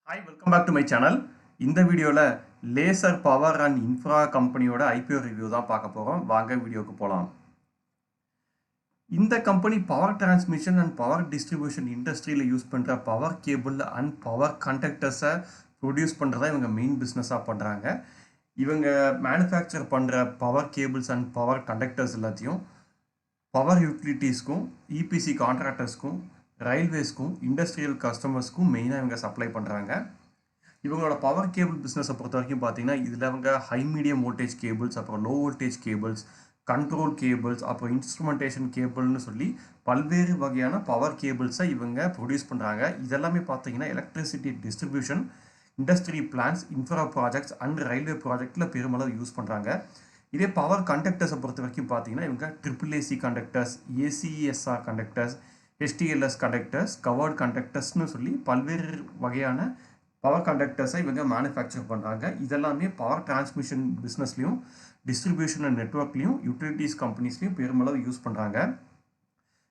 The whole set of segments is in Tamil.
Hi, welcome back to my channel. இந்த வீடியோல லேசர் பவர் அண்ட் இன்ஃப்ரா கம்பெனியோட ஐபிஓ ரிவ்யூ தான் பார்க்க போறோம். வாங்க வீடியோக்கு போலாம். இந்த company power transmission and power distribution இண்டஸ்ட்ரியில் யூஸ் பண்ணுற பவர் கேபிள் அண்ட் பவர் கண்டக்டர்ஸை ப்ரொடியூஸ் பண்ணுறதா இவங்க மெயின் பிஸ்னஸாக பண்ணுறாங்க. இவங்க மேனுஃபேக்சர் பண்ணுற power cables and power conductors எல்லாத்தையும் பவர் யூட்டிலிட்டிஸ்க்கும் இபிசி கான்ட்ராக்டர்ஸ்க்கும் ரயில்வேஸ்க்கும் இண்டஸ்ட்ரியல் கஸ்டமர்ஸ்க்கும் மெயினாக இவங்க சப்ளை பண்ணுறாங்க. இவங்களோட பவர் கேபிள் பிஸ்னஸை பொறுத்த வரைக்கும் பார்த்தீங்கன்னா இதில் அவங்க ஹை மீடியம் வோல்டேஜ் கேபிள்ஸ், அப்புறம் low voltage cables, control cables, அப்புறம் இன்ஸ்ட்ருமெண்டேஷன் கேபிள்னு சொல்லி பல்வேறு வகையான பவர் கேபிள்ஸை இவங்க ப்ரொடியூஸ் பண்ணுறாங்க. இதெல்லாமே பார்த்தீங்கன்னா electricity distribution, industry plans, infra projects and railway ப்ராஜெக்டில் பெருமளவு யூஸ் பண்ணுறாங்க. இதே பவர் கண்டக்டர்ஸை பொறுத்த வரைக்கும் பார்த்தீங்கன்னா இவங்க AAC conductors, ACSR conductors, HTLS conductors, covered கண்டக்டர்ஸ்னு சொல்லி பல்வேறு வகையான பவர் கண்டக்டர்ஸை இவங்க மேனுஃபேக்சர் பண்ணுறாங்க. இதெல்லாமே பவர் டிரான்ஸ்மிஷன் பிஸ்னஸ்லையும் டிஸ்ட்ரிபியூஷன் அண்ட் நெட்ஒர்க்லையும் யூட்டிலிட்டிஸ் கம்பெனிஸ்லையும் பெருமளவு யூஸ் பண்ணுறாங்க.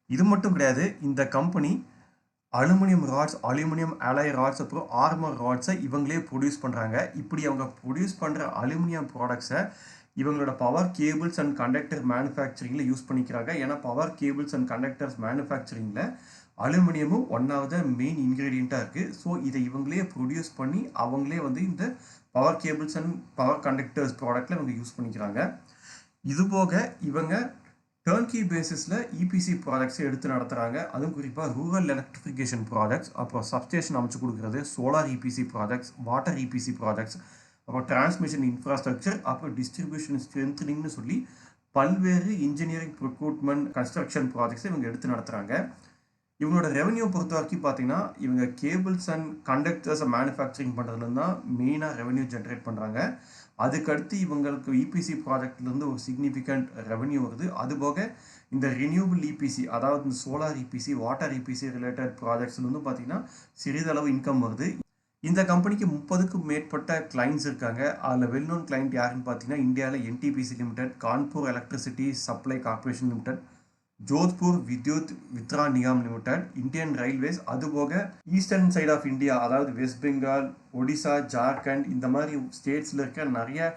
இது மட்டும் கிடையாது, இந்த company aluminium rods, aluminium alloy rods, அப்புறம் ஆர்மர் ராட்ஸை இவங்களே ப்ரொடியூஸ் பண்ணுறாங்க. இப்படி அவங்க ப்ரொடியூஸ் பண்ணுற அலுமினியம் ப்ராடக்ட்ஸை இவங்களோட பவர் கேபிள்ஸ் அண்ட் கண்டக்டர் மேனுஃபேக்சரிங்கில் யூஸ் பண்ணிக்கிறாங்க. ஏன்னா பவர் கேபிள்ஸ் அண்ட் கண்டக்டர்ஸ் மேனுஃபேக்சரிங்கில் அலுமினியமும் ஒன்னாவது மெயின் இன்க்ரீடியண்ட்டாக இருக்குது. ஸோ இதை இவங்களே ப்ரொடியூஸ் பண்ணி அவங்களே இந்த power cables and power conductors ப்ராடக்டில் இவங்க யூஸ் பண்ணிக்கிறாங்க. இதுபோக இவங்க டர்ன்கி பேசிஸில் இபிசி ப்ராஜெக்ட்ஸை எடுத்து நடத்துகிறாங்க. அதுவும் குறிப்பாக ரூரல் எலக்ட்ரிஃபிகேஷன் ப்ராஜெக்ட்ஸ், அப்புறம் சப்ஸ்டேஷன் அமைச்சு கொடுக்குறது, solar EPC projects, water EPC projects, அப்புறம் டிரான்ஸ்மிஷன் இன்ஃப்ராஸ்ட்ரக்சர், அப்புறம் டிஸ்ட்ரிபியூஷன் ஸ்ட்ரென்த்னிங்னு சொல்லி பல்வேறு இன்ஜினியரிங் ப்ரொக்யூட்மெண்ட் கன்ஸ்ட்ரக்ஷன் ப்ராஜெக்ட்ஸை இவங்க எடுத்து நடத்துகிறாங்க. இவங்களோட ரெவன்யூ பொறுத்த வரைக்கும் பார்த்தீங்கன்னா இவங்க கேபிள்ஸ் அண்ட் கண்டக்டர்ஸை மேனுஃபேக்சரிங் பண்ணுறதுலேருந்து தான் மெயினாக ரெவன்யூ ஜென்ரேட் பண்ணுறாங்க. அதுக்கடுத்து இவங்களுக்கு இபிசி ப்ராஜெக்ட்லேருந்து ஒரு சிக்னிஃபிகண்ட் ரெவன்யூ வருது. அதுபோக இந்த ரினியூபிள் இபிசி, அதாவது இந்த solar EPC, water EPC related ப்ராஜெக்ட்ஸ்லேருந்து பார்த்தீங்கன்னா சிறிதளவு இன்கம் வருது. இந்த கம்பெனிக்கு 30க்கும் மேற்பட்ட கிளைண்ட்ஸ் இருக்காங்க. அதில் வெல் நோன் கிளைண்ட் யாருன்னு பார்த்தீங்கன்னா இந்தியாவில் NTPC limited, Kanpur electricity supply corporation limited, Jodhpur Vidyut withdrawn Nigam limited, Indian railways, அதுபோக ஈஸ்டர்ன் சைட் ஆஃப் இந்தியா, அதாவது வெஸ்ட் பெங்கால், ஒடிசா, ஜார்க்கண்ட், இந்த மாதிரி ஸ்டேட்ஸில் இருக்க நிறைய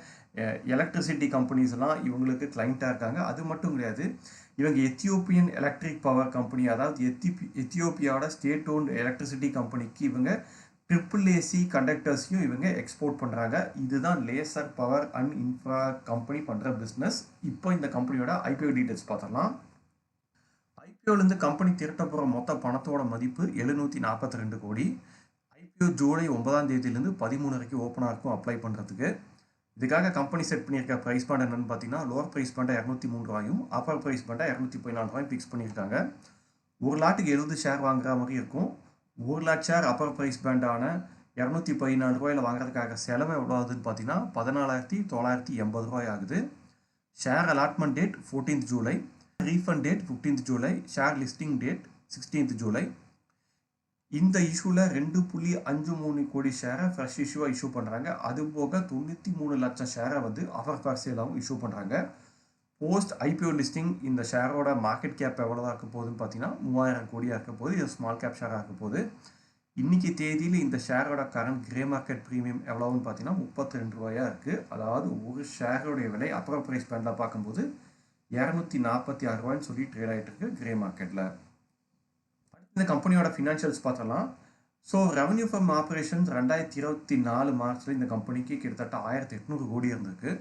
எலக்ட்ரிசிட்டி கம்பெனிஸ் எல்லாம் இவங்களுக்கு கிளைண்ட்டாக இருக்காங்க. அது மட்டும் கிடையாது, இவங்க எத்தியோப்பியன் எலக்ட்ரிக் பவர் கம்பெனி, அதாவது எத்தியோப்பியாவோட ஸ்டேட் ஓன்ட் எலக்ட்ரிசிட்டி கம்பெனிக்கு இவங்க ஏஏசி கண்டக்டர்ஸையும் இவங்க எக்ஸ்போர்ட் பண்ணுறாங்க. இதுதான் laser power and infra company பண்ணுற பிஸ்னஸ். இப்போ இந்த கம்பெனியோட ஐபிஓ டீட்டெயில்ஸ் பார்த்துடலாம். ஐபிஓலேருந்து கம்பெனி திரட்ட போகிற மொத்த பணத்தோட மதிப்பு 742 கோடி. ஐபிஓ ஜூலை 9ஆம் தேதியிலேருந்து 13 வரைக்கும் ஓப்பனாக இருக்கும் அப்ளை பண்ணுறதுக்கு. இதுக்காக கம்பெனி செட் பண்ணியிருக்க ப்ரைஸ் பாண்ட் என்னென்னு பார்த்தீங்கன்னா லோவர் ப்ரைஸ் பாண்டை 203 ரூபாயும், அப்பர் ப்ரைஸ் பாண்டை 214 ரூபாயும் ஃபிக்ஸ் பண்ணியிருக்காங்க. ஒரு லாட்டுக்கு 70 ஷேர் வாங்குற மாதிரி இருக்கும். 1 லாட் ஷேர் அப்பர் ப்ரைஸ் பேண்டான 214 ரூபாயில் வாங்குறதுக்காக செலவு எவ்வளோ ஆகுதுன்னு பார்த்தீங்கன்னா 14,980 ரூபாய் ஆகுது. Share allotment date 14th July, refund date 15th July, share listing date 16th July. இந்த இஷ்யூவில் 2.53 கோடி ஷேரை ஃப்ரெஷ் இஷ்யூவாக இஷ்யூ பண்ணுறாங்க. அதுபோக 93 லட்சம் ஷேரை ஆஃபர் ஃபார் சேலாகவும் இஷ்யூ பண்ணுறாங்க. போஸ்ட் ஐபிஓ லிஸ்டிங் இந்த ஷேரோட மார்க்கெட் கேப் எவ்வளோதான் இருக்க போகுதுன்னு பார்த்தீங்கன்னா 3000 கோடியாக இருக்க போகுது. இது ஸ்மால் கேப் ஷேராக இருக்க போகுது. இன்றைக்கி தேதியில் இந்த ஷேரோட கரண்ட் கிரே மார்க்கெட் ப்ரீமியம் எவ்வளோன்னு பார்த்தீங்கன்னா 32 ரூபாயாக இருக்குது. அதாவது ஒரு ஷேரோடைய விலை அப்பர் ப்ரைஸ் பேண்டில் பார்க்கும்போது 246 ரூபாய்ன்னு சொல்லி ட்ரேட் ஆகிட்டு இருக்கு கிரே மார்க்கெட்டில். இந்த கம்பெனியோட ஃபினான்ஷியல்ஸ் பார்த்தலாம். ஸோ ரெவன்யூ ஃப்ரம் ஆப்ரேஷன்ஸ் 2024 மார்ச்சில் இந்த கம்பெனிக்கு கிட்டத்தட்ட 1800 கோடி இருந்திருக்கு.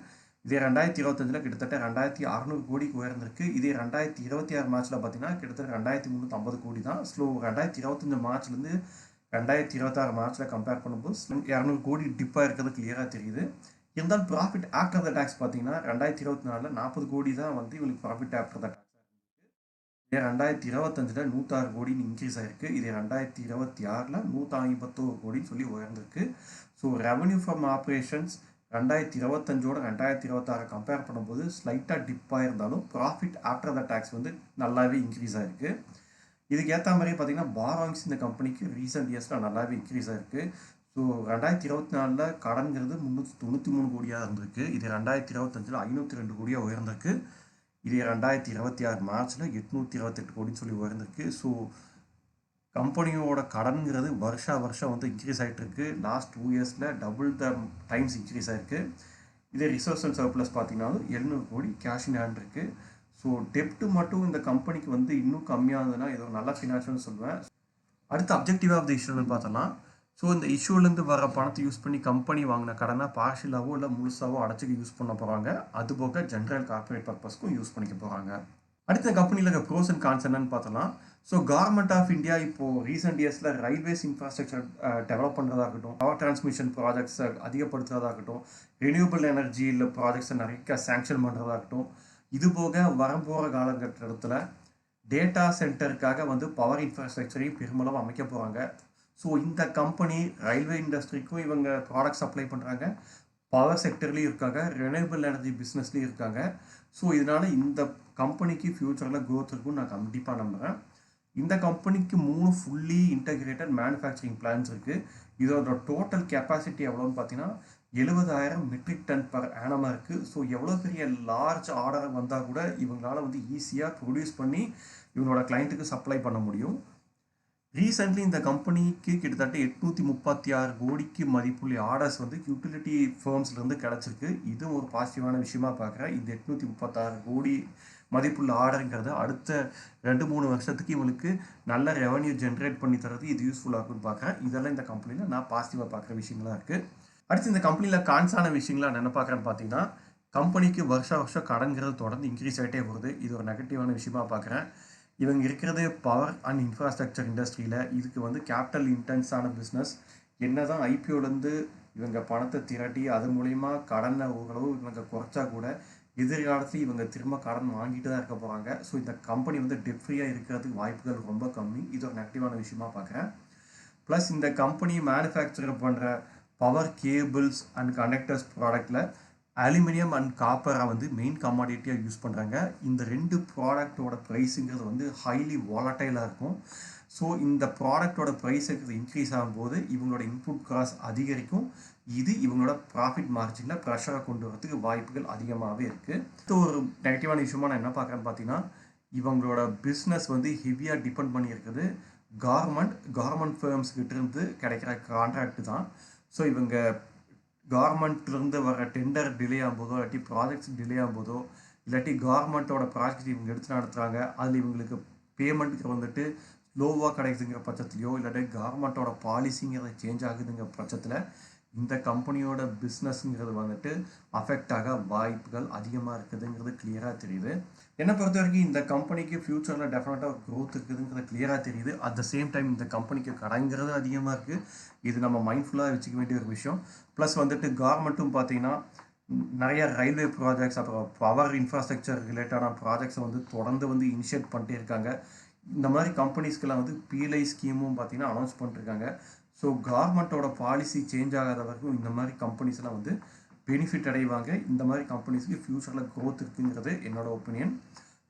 இதே 2025 கிட்டத்தட்ட 2600 கோடிக்கு உயர்ந்திருக்கு. இதே 2026 மார்ச்சில் பார்த்தீங்கன்னா கிட்டத்தட்ட 2350 கோடி தான். ஸோ 2025 மார்ச்லேருந்து 2026 மார்ச்சில் கம்பேர் பண்ணும்போது 200 கோடி டிப்பாக இருக்கிறது கிளியராக தெரியுது. இருந்தாலும் ப்ராஃபிட் ஆஃப்டர் த டேக்ஸ் பார்த்தீங்கன்னா 2024 40 கோடி தான் இவங்களுக்கு ப்ராஃபிட் ஆஃப்டர் த டேக்ஸ் இருக்குது. இதே 2025 106 கோடின்னு இன்க்ரீஸ் ஆகிருக்கு. இதே 2026 151 கோடின்னு சொல்லி உயர்ந்திருக்கு. ஸோ ரெவன்யூ ஃப்ரம் ஆப்ரேஷன்ஸ் 2025ஓட 2026 கம்பேர் பண்ணும்போது ஸ்லைட்டாக டிப்பாக இருந்தாலும் ப்ராஃபிட் ஆஃப்டர் த டேக்ஸ் நல்லாவே இன்க்ரீஸ் ஆகிருக்கு. இதுக்கு ஏற்ற மாதிரியே பார்த்தீங்கன்னா பாரோயிங்ஸ் இந்த கம்பெனிக்கு ரீசெண்ட் இயர்ஸில் நல்லாவே இன்க்ரீஸ் ஆகிருக்கு. ஸோ 2024 கடன்கிறது 393 கோடியாக இருந்திருக்கு. இது 2025 502 கோடியாக உயர்ந்திருக்கு. இது 2026 மார்ச்சில் 828 கோடின்னு சொல்லி உயர்ந்திருக்கு. ஸோ கம்பெனியோட கடன்கிறது வருஷம் வந்து இன்க்ரீஸ் ஆகிட்டு இருக்கு. லாஸ்ட் 2 இயர்ஸில் டபுள் த டைம்ஸ் இன்க்ரீஸ் ஆகிருக்கு. இதே ரிசர்வ்ஸ் அண்ட் சர்ப்ளஸ் பார்த்தீங்கன்னாலும் 700 கோடி கேஷ் இன் ஹேண்ட் இருக்குது. ஸோ டெப்ட்டு மட்டும் இந்த கம்பெனிக்கு வந்து இன்னும் கம்மியாகுதுன்னா இது ஒரு நல்ல ஃபினான்ஷியல்னு சொல்லுவேன். அடுத்த அப்ஜெக்டிவ் ஆஃப் த இஷ்யூன்னு பார்த்தோம்னா, ஸோ இந்த இஷ்யூலேருந்து வர பணத்தை யூஸ் பண்ணி கம்பெனி வாங்கின கடனை பார்ஷியலாவோ இல்லை முழுசாவோ அடைச்சிக்க யூஸ் பண்ண போகிறாங்க. அதுபோக ஜென்ரல் கார்பரேட் பர்பஸ்க்கும் யூஸ் பண்ணிக்க போகிறாங்க. அடுத்த கம்பெனியில் இருக்க ப்ரோஸ் அண்ட் கான்ஸ் என்னன்னு பார்த்தோம்னா, ஸோ கவர்மெண்ட் ஆஃப் இந்தியா இப்போது ரீசெண்ட் இயர்ஸில் ரயில்வேஸ் இன்ஃப்ராஸ்ட்ரக்சர் டெவலப் பண்ணுறதாகட்டும், பவர் டிரான்ஸ்மிஷன் ப்ராஜெக்ட்ஸை அதிகப்படுத்துறதாகட்டும், ரினியூபிள் எனர்ஜியில் ப்ராஜெக்ட்ஸை நிறைய சேங்ஷன் பண்ணுறதாகட்டும், இது போக வரப்போகிற காலகட்டத்தில் டேட்டா சென்டருக்காக வந்து பவர் இன்ஃப்ராஸ்ட்ரக்சரையும் பெருமளவு அமைக்க போகிறாங்க. ஸோ இந்த கம்பெனி ரயில்வே இண்டஸ்ட்ரிக்கும் இவங்க ப்ராடக்ட் சப்ளை பண்ணுறாங்க, பவர் செக்டர்லேயும் இருக்காங்க, ரினியூபிள் எனர்ஜி பிஸ்னஸ்லேயும் இருக்காங்க. ஸோ இதனால் இந்த கம்பெனிக்கு ஃப்யூச்சரில் க்ரோத் இருக்குன்னு நான் கண்டிப்பாக நம்புகிறேன். இந்த கம்பெனிக்கு 3 ஃபுல்லி இன்டகிரேட்டட் மேனுஃபேக்சரிங் பிளான்ஸ் இருக்குது. இதோட டோட்டல் கெப்பாசிட்டி எவ்வளோன்னு பார்த்தீங்கன்னா 70,000 மெட்ரிக் டன் பர் ஆனமாக இருக்குது. ஸோ எவ்வளோ பெரிய லார்ஜ் ஆர்டர் வந்தால் கூட இவங்களால வந்து ஈஸியாக ப்ரொடியூஸ் பண்ணி இவங்களோட கிளைண்ட்டுக்கு சப்ளை பண்ண முடியும். ரீசெண்ட்லி இந்த கம்பெனிக்கு கிட்டத்தட்ட 836 கோடிக்கு மதிப்புள்ள ஆர்டர்ஸ் வந்து யூட்டிலிட்டி ஃபேர்ம்ஸ்லேருந்து கிடச்சிருக்கு. இதுவும் ஒரு பாசிட்டிவான விஷயமா பார்க்குறேன். இந்த 836 கோடி மதிப்புள்ள ஆர்டருங்கிறது அடுத்த 2-3 வருஷத்துக்கு இவங்களுக்கு நல்ல ரெவன்யூ ஜென்ரேட் பண்ணி தரது இது யூஸ்ஃபுல்லாக இருக்குன்னு பார்க்குறேன். இதெல்லாம் இந்த கம்பெனியில் நான் பாசிட்டிவாக பார்க்குற விஷயங்களாக இருக்குது. அடுத்து இந்த கம்பெனியில் கான்ஸான விஷயங்களா நான் என்ன பார்க்குறேன்னு பார்த்தீங்கன்னா, கம்பெனிக்கு வருஷம் கடன்கிறது தொடர்ந்து இன்க்ரீஸ் ஆகிட்டே வருது. இது ஒரு நெகட்டிவான விஷயமா பார்க்குறேன். இவங்க இருக்கிறது பவர் அண்ட் இன்ஃப்ராஸ்ட்ரக்சர் இண்டஸ்ட்ரியில். இதுக்கு வந்து கேபிட்டல் இன்டென்ஸான பிஸ்னஸ். என்ன தான் ஐபிஓலேருந்து இவங்க பணத்தை திரட்டி அது மூலிமா கடனை ஓரளவு இவங்க குறைச்சா கூட எதிர்காலத்தில் இவங்க திரும்ப கடன் வாங்கிட்டு தான் இருக்க போகிறாங்க. ஸோ இந்த கம்பெனி வந்து டெட் ஃப்ரீயாக இருக்கிறதுக்கு வாய்ப்புகள் ரொம்ப கம்மி. இது ஒரு நெகட்டிவான விஷயமா பார்க்குறேன். ப்ளஸ் இந்த கம்பெனி மேனுஃபேக்சர் பண்ணுற பவர் கேபிள்ஸ் அண்ட் கண்டக்டர்ஸ் ப்ராடக்டில் அலுமினியம் அண்ட் காப்பரை வந்து மெயின் கமாடிட்டியாக யூஸ் பண்ணுறாங்க. இந்த 2 ப்ராடக்டோட ப்ரைஸுங்கிறது வந்து ஹைலி வாலட்டைலாக இருக்கும். ஸோ இந்த ப்ராடக்டோட ப்ரைஸுங்கிறது இன்க்ரீஸ் ஆகும்போது இவங்களோட இன்புட் காஸ்ட் அதிகரிக்கும். இது இவங்களோட ப்ராஃபிட் மார்ஜினில் ப்ரெஷரை கொண்டு வரதுக்கு வாய்ப்புகள் அதிகமாகவே இருக்குது. இது ஒரு நெகட்டிவான விஷயமா நான் என்ன பார்க்குறேன்னு பார்த்தீங்கன்னா, இவங்களோட பிஸ்னஸ் வந்து ஹெவியாக டிபெண்ட் பண்ணியிருக்குது கவர்மெண்ட் ஃபேர்ம்ஸ்கிட்டேருந்து கிடைக்கிற கான்ட்ராக்ட் தான். ஸோ இவங்க கவர்மெண்ட்லேருந்து வர டெண்டர் டிலே ஆகும்போதோ இல்லாட்டி ப்ராஜெக்ட்ஸ் டிலே ஆகும்போதோ இல்லாட்டி கவர்மெண்ட்டோட ப்ராஜெக்ட் இவங்க எடுத்து நடத்துகிறாங்க, அதில் இவங்களுக்கு பேமெண்ட்டுக்கு வந்துட்டு ஸ்லோவாக கிடைக்குதுங்கிற பட்சத்துலையோ இல்லாட்டி கவர்மெண்ட்டோட பாலிசிங்கிறது சேஞ்ச் ஆகுதுங்கிற பட்சத்தில் இந்த கம்பெனியோட பிஸ்னஸ்ங்கிறது வந்துட்டு அஃபெக்ட் ஆக வாய்ப்புகள் அதிகமாக இருக்குதுங்கிறது கிளியராக தெரியுது. என்னை பொறுத்த வரைக்கும் இந்த கம்பெனிக்கு ஃப்யூச்சரில் டெஃபினட்டாக ஒரு க்ரோத் இருக்குதுங்கிறது கிளியராக தெரியுது. அட் த சேம் டைம் இந்த கம்பெனிக்கு கடங்கிறது அதிகமாக இருக்குது. இது நம்ம மைண்ட்ஃபுல்லாக வச்சுக்க வேண்டிய ஒரு விஷயம். ப்ளஸ் வந்துட்டு கவர்மெண்ட்டும் பார்த்தீங்கன்னா நிறைய ரயில்வே ப்ராஜெக்ட்ஸ் அப்புறம் பவர் இன்ஃப்ராஸ்ட்ரக்சர் ரிலேட்டடான ப்ராஜெக்ட்ஸை வந்து தொடர்ந்து வந்து இனிஷியேட் பண்ணிட்டே இருக்காங்க. இந்த மாதிரி கம்பெனிஸ்க்கெல்லாம் வந்து பிஎல்ஐ ஸ்கீமும் பார்த்தீங்கன்னா அனௌன்ஸ் பண்ணிருக்காங்க. ஸோ கவர்மெண்ட்டோட பாலிசி சேஞ்ச் ஆகாத வரைக்கும் இந்த மாதிரி கம்பெனிஸ்லாம் வந்து பெனிஃபிட் அடைவாங்க. இந்த மாதிரி கம்பெனிஸ்க்கு ஃப்யூச்சரில் க்ரோத் இருக்குங்கிறது என்னோட ஒப்பீனியன்.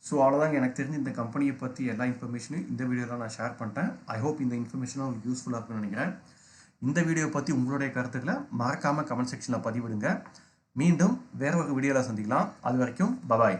ஸோ அவ்வளோதாங்க, எனக்கு தெரிஞ்சு இந்த கம்பெனியை பற்றி எல்லா இன்ஃபர்மேஷனும் இந்த வீடியோவில் நான் ஷேர் பண்ணிட்டேன். ஐ ஹோப் இந்த இன்ஃபர்மேஷனும் உங்களுக்கு யூஸ்ஃபுல்லாக இருக்குன்னு நினைக்கிறேன். இந்த வீடியோ பற்றி உங்களுடைய கருத்துக்களை மறக்காமல் கமெண்ட் செக்ஷனில் பதிவிடுங்க. மீண்டும் வேற ஒரு வீடியோவில் சந்திக்கலாம். அது வரைக்கும் பபாய்.